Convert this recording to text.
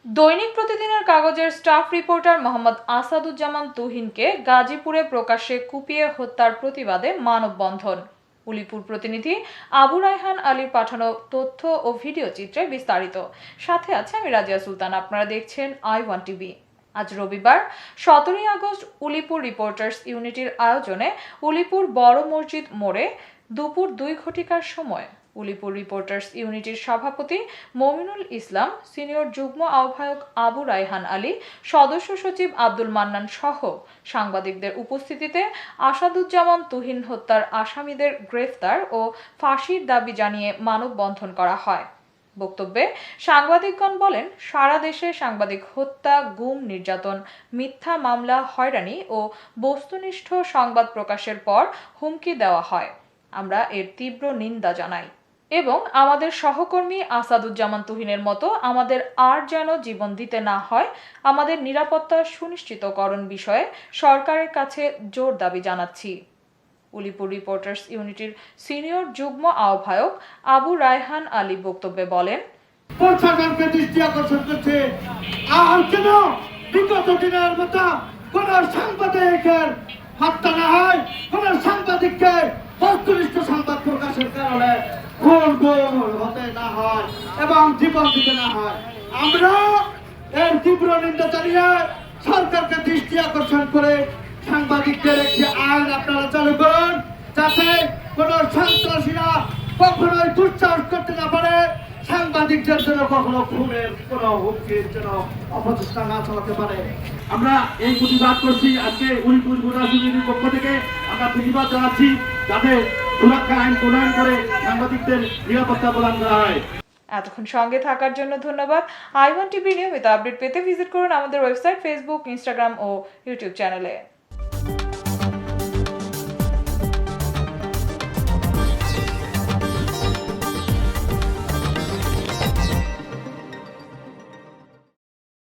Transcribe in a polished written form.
দৈনিক প্রতিদিনের কাগজের স্টাফ রিপোর্টার মোহাম্মদ আসাদুজ্জামান তুহিনকে গাজীপুরে প্রকাশ্যে কুপিয়ে হত্যার প্রতিবাদে মানববন্ধন। উলিপুর প্রতিনিধি আবু রায়হান আলীর পাঠানো তথ্য ও ভিডিও চিত্রে বিস্তারিত। সাথে আছে আমি রাজিয়া সুলতান। আপনারা দেখছেন I1 টিভি। আজ রবিবার 17 আগস্ট উলিপুর রিপোর্টার্স ইউনিটির আয়োজনে উলিপুর বড় মসজিদ মোড়ে দুপুর 2 ঘটিকার সময় উলিপুর রিপোর্টার্স ইউনিটির সভাপতি মমিনুল ইসলাম, সিনিয়র যুগ্ম আহ্বায়ক আবু রায়হান আলী, সদস্য সচিব আব্দুল মান্নান সহ সাংবাদিকদের উপস্থিতিতে আসাদুজ্জামান তুহিন হত্যার আসামিদের গ্রেফতার ও ফাঁসির দাবি জানিয়ে মানববন্ধন করা হয়। বক্তব্যে সাংবাদিকগণ বলেন, সারা দেশে সাংবাদিক হত্যা, গুম, নির্যাতন, মিথ্যা মামলা, হয়রানি ও বস্তুনিষ্ঠ সংবাদ প্রকাশের পর হুমকি দেওয়া হয়। আমরা এর তীব্র নিন্দা জানাই এবং আমাদের সহকর্মী আসাদুজ্জামান তুহিনের মতো আমাদের আর যেন জীবন দিতে না হয়, আমাদের নিরাপত্তা সুনিশ্চিতকরণ বিষয়ে সরকারের কাছে জোর দাবি জানাচ্ছি। উলিপুর রিপোর্টার্স ইউনিটির সিনিয়র যুগ্ম আহ্বায়ক আবু রায়হান আলী বক্তব্যে বলেন, প্রশাসনকে দৃষ্টি আকর্ষণ করছে আর কেন বিগত দিনের মতো কোন সাংবাদিকের হত্যা না হয়, কোন সাংবাদিককে বস্তুনিষ্ঠ সংবাদ প্রকাশের কারণে খুন হতে না হয় এবং জীবন দিতে না হয়। আমরা এর তীব্র নিন্দা জানিয়ে সরকারকে দৃষ্টি আকর্ষণ করে সাংবাদিকদের একটি আইন আপনারা চালু করুন, যাতে কোন সন্ত্রাসীরা কখনোই দুঃসাহস করতে না পারে, সাংবাদিকদের জন্য কখনো খুনের কোন হুমকির জন্য অপচেষ্টা না চালাতে পারে। আমরা এই প্রতিবাদ করছি। আজকে উলিপুর মুনাসিবির পক্ষ থেকে আমরা প্রতিবাদ জানাচ্ছি, যাতে সুরক্ষা আইন প্রণয়ন করে সাংবাদিকদের নিরাপত্তা প্রদান করা হয়। এতক্ষণ সঙ্গে থাকার জন্য ধন্যবাদ। I1 টিভি নিয়মিত আপডেট পেতে ভিজিট করুন আমাদের ওয়েবসাইট, ফেসবুক, ইনস্টাগ্রাম ও ইউটিউব চ্যানেলে।